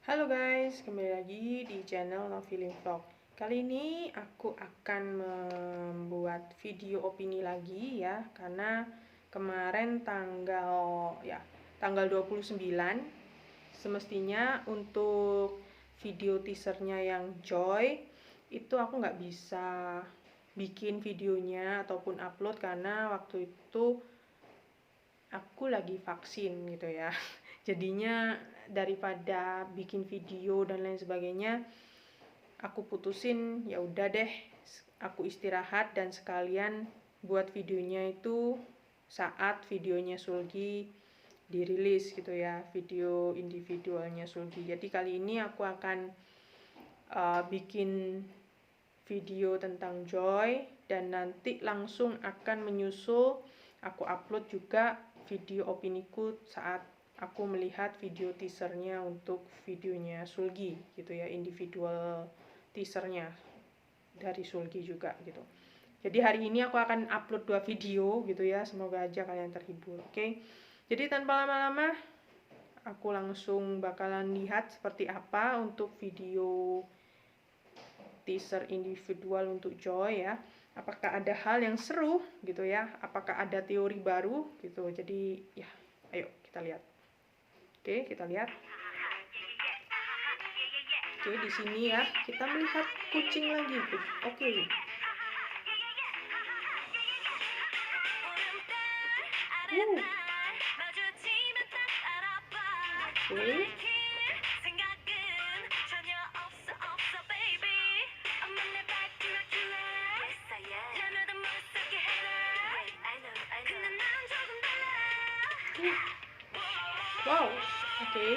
Halo guys, kembali lagi di channel Novilin Vlog. Kali ini aku akan membuat video opini lagi ya, karena kemarin tanggal 29 semestinya untuk video teasernya yang Joy itu aku nggak bisa bikin videonya ataupun upload karena waktu itu aku lagi vaksin gitu ya. Jadinya daripada bikin video dan lain sebagainya, aku putusin ya udah deh, aku istirahat dan sekalian buat videonya itu saat videonya Sulgi dirilis gitu ya, video individualnya Sulgi. Jadi kali ini aku akan bikin video tentang Joy dan nanti langsung akan menyusul aku upload juga video opiniku saat aku melihat video teasernya untuk videonya Sulgi gitu ya, individual teasernya dari Sulgi juga gitu. Jadi hari ini aku akan upload 2 video gitu ya, semoga aja kalian terhibur. Oke. Jadi tanpa lama-lama aku langsung bakalan lihat seperti apa untuk video teaser individual untuk Joy ya. Apakah ada hal yang seru gitu ya? Apakah ada teori baru gitu? Jadi ya, ayo kita lihat. Oke, kita lihat. Oke, di sini ya kita melihat kucing lagi. Oke. Oke. Wow, oke.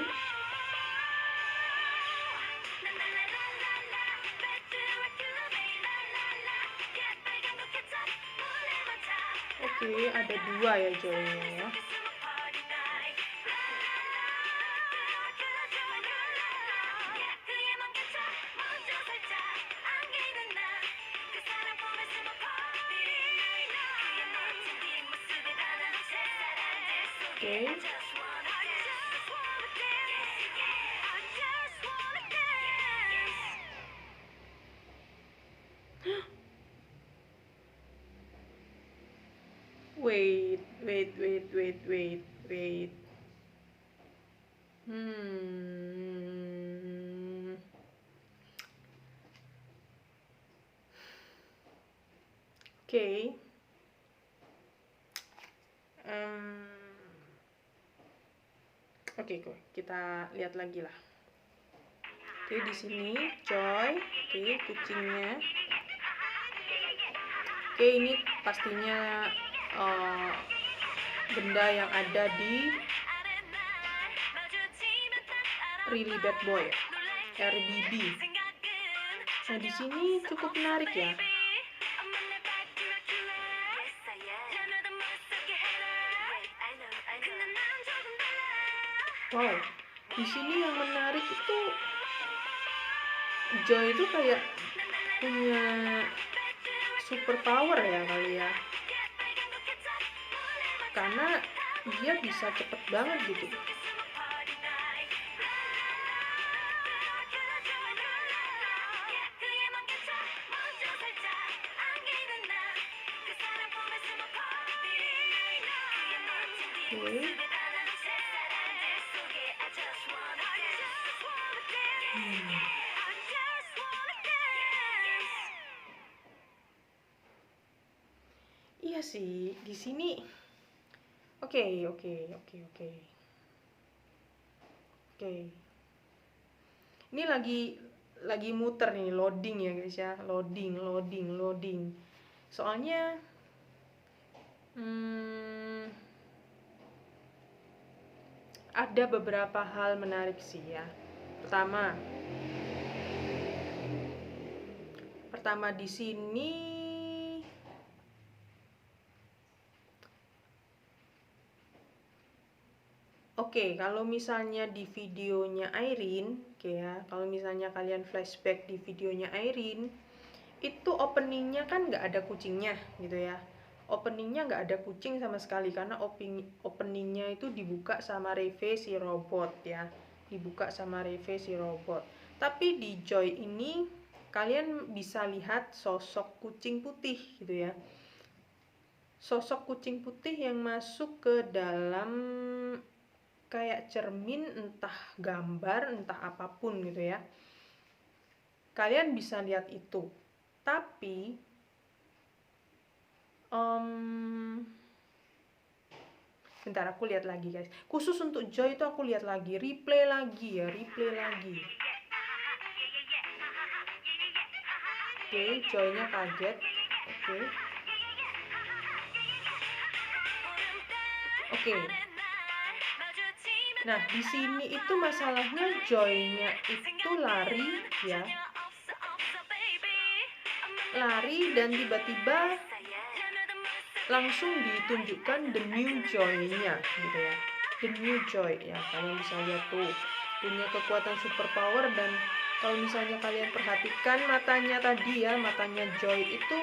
Oke, ada 2 ya Joy-nya ya. Oke. Wait. Oke. Oke, kita lihat lagi lah. Oke, di sini Joy, oke, kucingnya. Oke, ini pastinya benda yang ada di Really Bad Boy, RBB. Nah, di sini cukup menarik ya. Wow, di sini yang menarik itu Joy itu kayak punya super power ya kali ya, karena dia bisa cepet banget gitu. Oke. Iya sih, di sini. Oke. Ini lagi muter nih, loading ya guys ya, loading. Soalnya ada beberapa hal menarik sih ya. Pertama di sini oke, kalau misalnya di videonya Irene, oke ya, kalau misalnya kalian flashback di videonya Irene, itu openingnya kan nggak ada kucingnya gitu ya. Openingnya nggak ada kucing sama sekali karena openingnya itu dibuka sama Reve si robot ya. dibuka sama Reve si robot. Tapi di Joy ini kalian bisa lihat sosok kucing putih gitu ya. Sosok kucing putih yang masuk ke dalam kayak cermin, entah gambar, entah apapun gitu ya. Kalian bisa lihat itu. Tapi bentar, aku lihat lagi guys. Khusus untuk Joy itu aku lihat lagi, replay lagi. Oke, Joy-nya kaget. Oke. Nah, di sini itu masalahnya Joy-nya itu lari ya. Lari dan tiba-tiba langsung ditunjukkan the new Joy-nya gitu ya. The new Joy ya, kalian bisa lihat tuh, punya kekuatan super power. Dan kalau misalnya kalian perhatikan matanya tadi ya, matanya Joy itu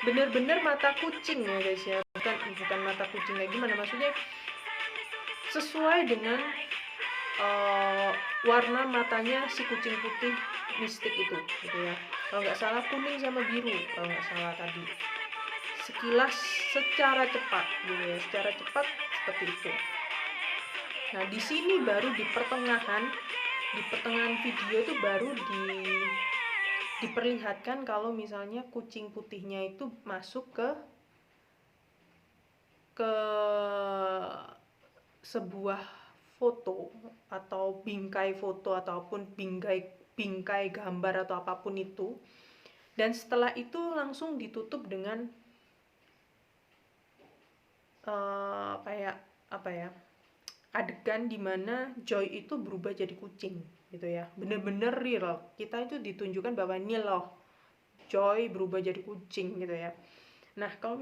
bener-bener mata kucing ya guys ya, bukan mata kucing kayak gimana, maksudnya sesuai dengan warna matanya si kucing putih mistik itu gitu ya. Kalau nggak salah kuning sama biru kalau nggak salah tadi, sekilas secara cepat gitu ya, secara cepat seperti itu. Nah, di sini baru di pertengahan video itu baru diperlihatkan kalau misalnya kucing putihnya itu masuk ke sebuah foto atau bingkai foto ataupun bingkai gambar atau apapun itu, dan setelah itu langsung ditutup dengan kayak apa ya, adegan dimana Joy itu berubah jadi kucing gitu ya, bener-bener real. Kita itu ditunjukkan bahwa ini loh Joy berubah jadi kucing gitu ya. Nah, kalau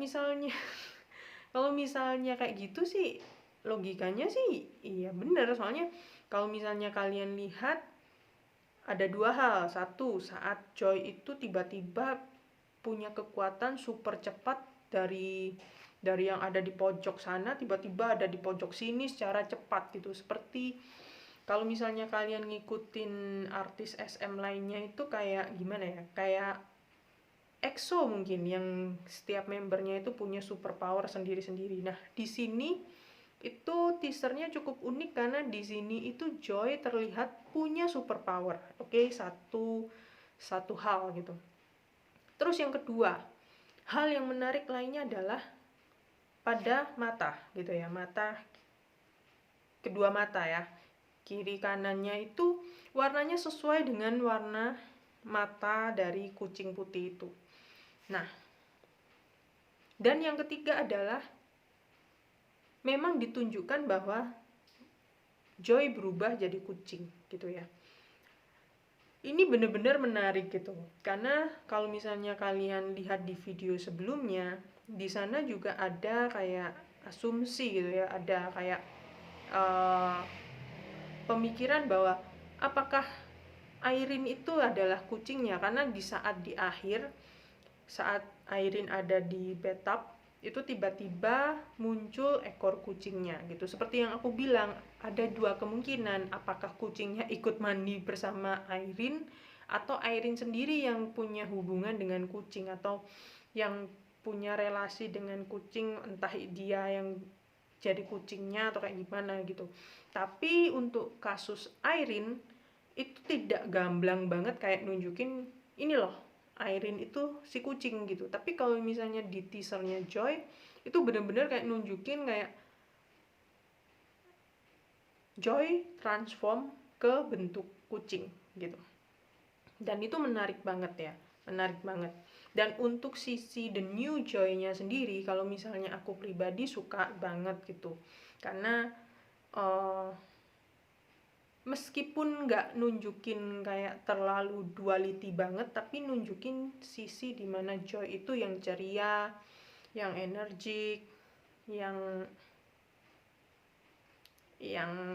misalnya kayak gitu sih logikanya sih iya bener, soalnya kalau misalnya kalian lihat ada dua hal. Satu, saat Joy itu tiba-tiba punya kekuatan super cepat dari yang ada di pojok sana tiba-tiba ada di pojok sini secara cepat gitu. Seperti kalau misalnya kalian ngikutin artis SM lainnya itu kayak gimana ya, kayak EXO mungkin, yang setiap membernya itu punya super power sendiri-sendiri. Nah, di sini itu teasernya cukup unik karena di sini itu Joy terlihat punya super power. Oke, satu hal gitu. Terus yang kedua, hal yang menarik lainnya adalah pada mata gitu ya, kedua mata ya, kiri kanannya itu warnanya sesuai dengan warna mata dari kucing putih itu. Nah, dan yang ketiga adalah memang ditunjukkan bahwa Joy berubah jadi kucing gitu ya. Ini benar-benar menarik gitu, karena kalau misalnya kalian lihat di video sebelumnya, di sana juga ada kayak asumsi gitu ya, ada kayak pemikiran bahwa apakah Airin itu adalah kucingnya, karena di akhir saat Airin ada di bathtub itu tiba-tiba muncul ekor kucingnya gitu. Seperti yang aku bilang, ada dua kemungkinan, apakah kucingnya ikut mandi bersama Airin atau Airin sendiri yang punya hubungan dengan kucing atau yang punya relasi dengan kucing, entah dia yang jadi kucingnya atau kayak gimana gitu. Tapi untuk kasus Airin itu tidak gamblang banget kayak nunjukin ini loh Airin itu si kucing gitu. Tapi kalau misalnya di teasernya Joy itu bener-bener kayak nunjukin kayak Joy transform ke bentuk kucing gitu. Dan itu menarik banget ya, menarik banget. Dan untuk sisi the new Joy-nya sendiri, kalau misalnya aku pribadi suka banget gitu, karena meskipun nggak nunjukin kayak terlalu duality banget, tapi nunjukin sisi dimana Joy itu yang ceria, yang energik, yang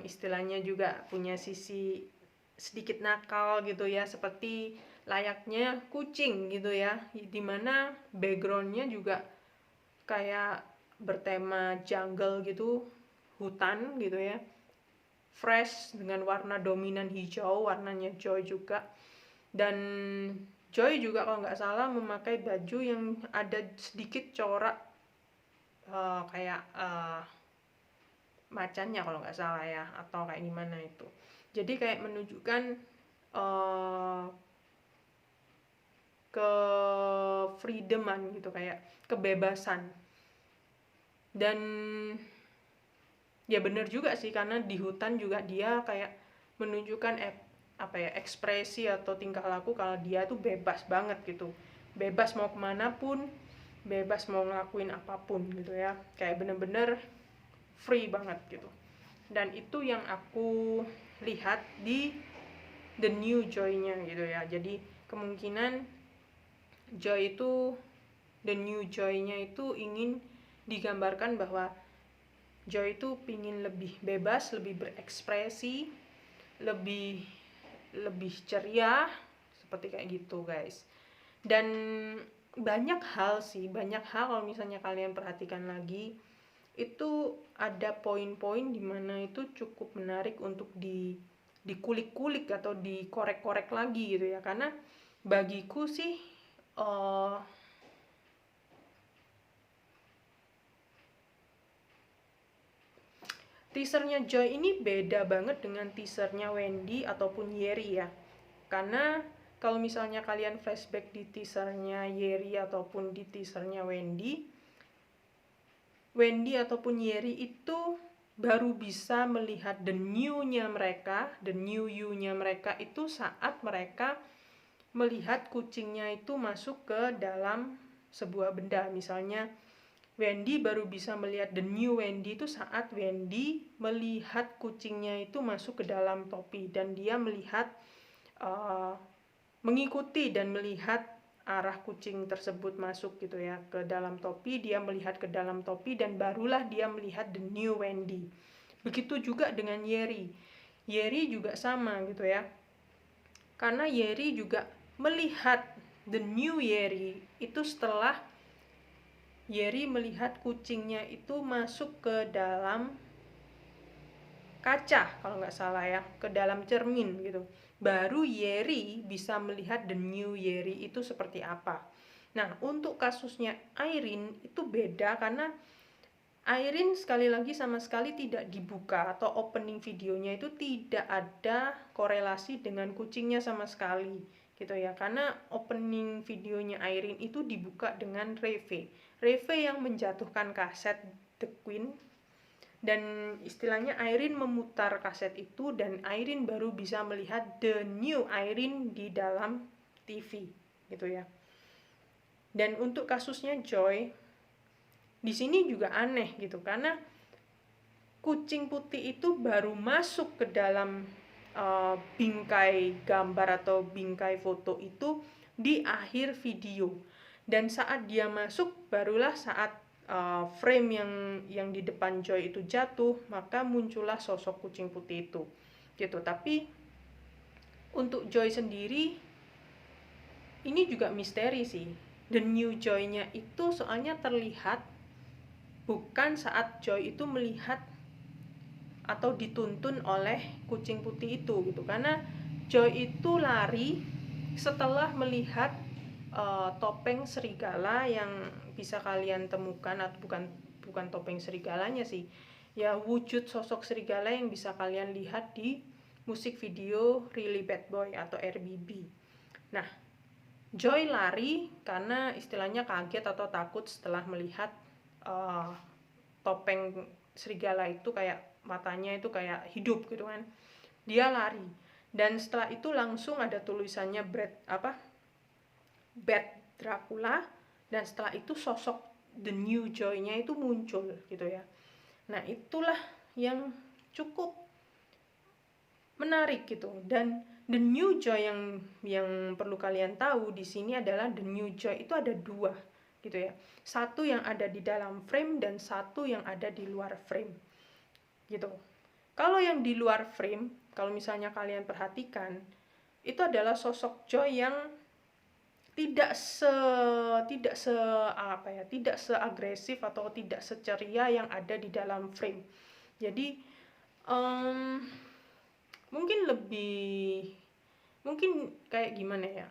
istilahnya juga punya sisi sedikit nakal gitu ya, seperti layaknya kucing gitu ya, dimana backgroundnya juga kayak bertema jungle gitu, hutan gitu ya. fresh dengan warna dominan hijau, warnanya Joy juga. Dan Joy juga kalau nggak salah memakai baju yang ada sedikit corak kayak macannya kalau nggak salah ya, atau kayak gimana itu. Jadi kayak menunjukkan ke freedoman gitu, kayak kebebasan. Dan ya bener juga sih, karena di hutan juga dia kayak menunjukkan ekspresi atau tingkah laku kalau dia tuh bebas banget gitu, bebas mau kemana pun, bebas mau ngelakuin apapun gitu ya, kayak bener-bener free banget gitu. Dan itu yang aku lihat di the new Joy-nya gitu ya. Jadi kemungkinan Joy itu, the new Joy-nya itu ingin digambarkan bahwa Joy itu pingin lebih bebas, lebih berekspresi, lebih ceria, seperti kayak gitu guys. Dan banyak hal kalau misalnya kalian perhatikan lagi, itu ada poin-poin dimana itu cukup menarik untuk dikulik-kulik atau dikorek-korek lagi gitu ya. Karena bagiku sih teasernya Joy ini beda banget dengan teasernya Wendy ataupun Yeri ya. Karena kalau misalnya kalian flashback di teasernya Yeri ataupun di teasernya Wendy ataupun Yeri itu baru bisa melihat the new-nya mereka, the new you-nya mereka itu saat mereka melihat kucingnya itu masuk ke dalam sebuah benda. Misalnya Wendy baru bisa melihat the new Wendy itu saat Wendy melihat kucingnya itu masuk ke dalam topi, dan dia melihat mengikuti dan melihat arah kucing tersebut masuk gitu ya ke dalam topi. Dia melihat ke dalam topi dan barulah dia melihat the new Wendy. Begitu juga dengan Yeri. Yeri juga sama gitu ya, karena Yeri juga melihat the new Yeri itu setelah Yeri melihat kucingnya itu masuk ke dalam kaca kalau nggak salah ya, ke dalam cermin gitu. Baru Yeri bisa melihat the new Yeri itu seperti apa. Nah, untuk kasusnya Irene itu beda, karena Irene sekali lagi sama sekali tidak dibuka, atau opening videonya itu tidak ada korelasi dengan kucingnya sama sekali gitu ya. Karena opening videonya Irene itu dibuka dengan Reve yang menjatuhkan kaset The Queen, dan istilahnya Irene memutar kaset itu dan Irene baru bisa melihat the new Irene di dalam TV gitu ya. Dan untuk kasusnya Joy di sini juga aneh gitu, karena kucing putih itu baru masuk ke dalam bingkai gambar atau bingkai foto itu di akhir video, dan saat dia masuk barulah saat frame yang di depan Joy itu jatuh, maka muncullah sosok kucing putih itu gitu. Tapi untuk Joy sendiri ini juga misteri sih. The new Joy-nya itu soalnya terlihat bukan saat Joy itu melihat atau dituntun oleh kucing putih itu gitu, karena Joy itu lari setelah melihat topeng serigala yang bisa kalian temukan, atau bukan topeng serigalanya sih ya, wujud sosok serigala yang bisa kalian lihat di musik video Really Bad Boy atau RBB. Nah, Joy lari karena istilahnya kaget atau takut setelah melihat topeng serigala itu kayak matanya itu kayak hidup gitu kan. Dia lari, dan setelah itu langsung ada tulisannya Bad Dracula, dan setelah itu sosok the new Joy-nya itu muncul gitu ya. Nah, itulah yang cukup menarik gitu. Dan the new Joy yang perlu kalian tahu di sini adalah the new Joy itu ada dua gitu ya. Satu yang ada di dalam frame dan satu yang ada di luar frame gitu. Kalau yang di luar frame, kalau misalnya kalian perhatikan, itu adalah sosok Joy yang tidak seagresif atau tidak seceria yang ada di dalam frame. Jadi mungkin kayak gimana ya,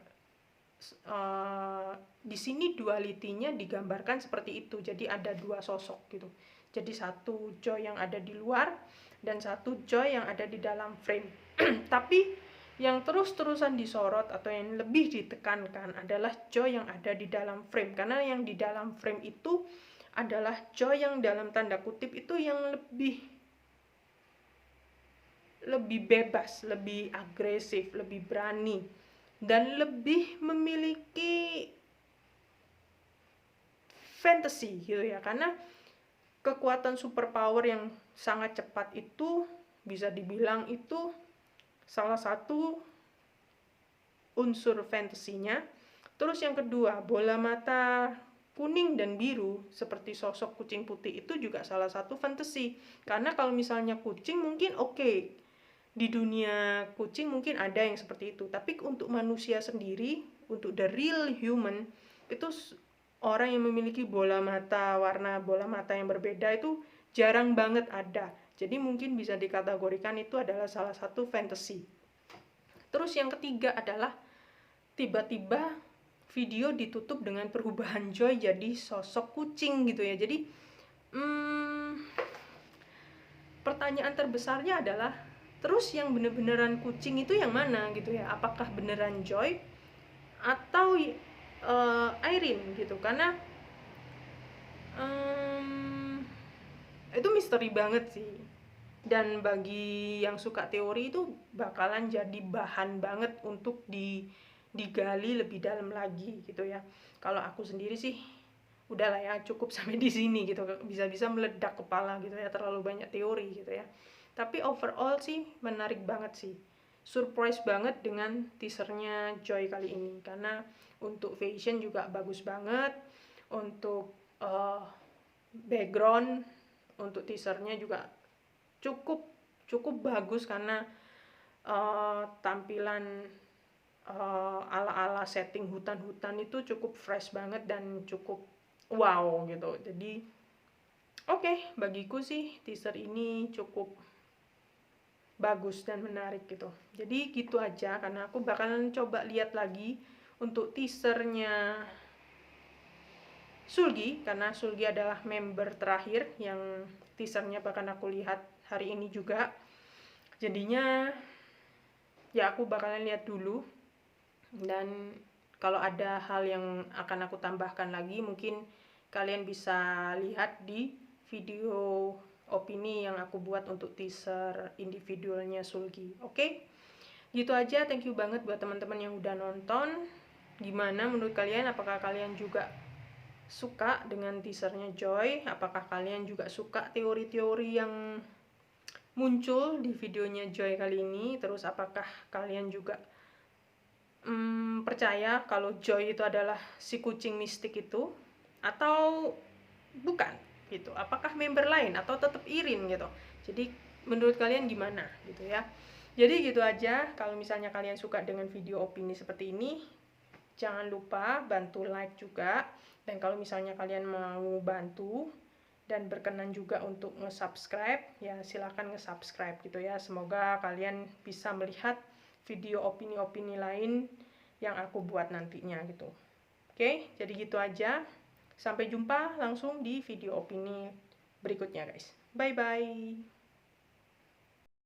di sini dualitinya digambarkan seperti itu. Jadi ada dua sosok gitu. Jadi satu Joy yang ada di luar dan satu Joy yang ada di dalam frame. Tapi yang terus-terusan disorot atau yang lebih ditekankan adalah Joy yang ada di dalam frame, karena yang di dalam frame itu adalah Joy yang dalam tanda kutip itu yang lebih bebas, lebih agresif, lebih berani, dan lebih memiliki fantasy gitu ya. Karena kekuatan superpower yang sangat cepat itu bisa dibilang itu salah satu unsur fantasinya. Terus yang kedua, bola mata kuning dan biru seperti sosok kucing putih itu juga salah satu fantasi. Karena kalau misalnya kucing mungkin oke, di dunia kucing mungkin ada yang seperti itu, tapi untuk manusia sendiri, untuk the real human, itu orang yang memiliki warna bola mata yang berbeda itu jarang banget ada. Jadi mungkin bisa dikategorikan itu adalah salah satu fantasi. Terus yang ketiga adalah tiba-tiba video ditutup dengan perubahan Joy jadi sosok kucing gitu ya. Jadi pertanyaan terbesarnya adalah, terus yang bener-beneran kucing itu yang mana gitu ya? Apakah beneran Joy atau Irene gitu? Karena itu misteri banget sih. Dan bagi yang suka teori itu bakalan jadi bahan banget untuk digali lebih dalam lagi gitu ya. Kalau aku sendiri sih udahlah ya, cukup sampai di sini gitu, bisa-bisa meledak kepala gitu ya, terlalu banyak teori gitu ya. Tapi overall sih menarik banget sih, surprise banget dengan teasernya Joy kali ini, karena untuk fashion juga bagus banget, untuk background untuk teasernya juga cukup bagus, karena tampilan ala-ala setting hutan-hutan itu cukup fresh banget dan cukup wow gitu. Jadi oke, bagiku sih teaser ini cukup bagus dan menarik gitu. Jadi gitu aja, karena aku bakalan coba lihat lagi untuk teasernya Sulgi, karena Sulgi adalah member terakhir yang teasernya bahkan aku lihat hari ini juga. Jadinya ya aku bakalan lihat dulu, dan kalau ada hal yang akan aku tambahkan lagi mungkin kalian bisa lihat di video opini yang aku buat untuk teaser individualnya Sulgi. Oke? Gitu aja, thank you banget buat teman-teman yang udah nonton. Gimana menurut kalian? Apakah kalian juga suka dengan teasernya Joy? Apakah kalian juga suka teori-teori yang muncul di videonya Joy kali ini? Terus apakah kalian juga percaya kalau Joy itu adalah si kucing mistik itu atau bukan gitu? Apakah member lain atau tetap Irene gitu? Jadi menurut kalian gimana gitu ya? Jadi gitu aja. Kalau misalnya kalian suka dengan video opini seperti ini, jangan lupa bantu like juga. Dan kalau misalnya kalian mau bantu dan berkenan juga untuk nge-subscribe, ya silakan nge-subscribe gitu ya. Semoga kalian bisa melihat video opini-opini lain yang aku buat nantinya gitu. Oke, jadi gitu aja. Sampai jumpa langsung di video opini berikutnya guys. Bye-bye.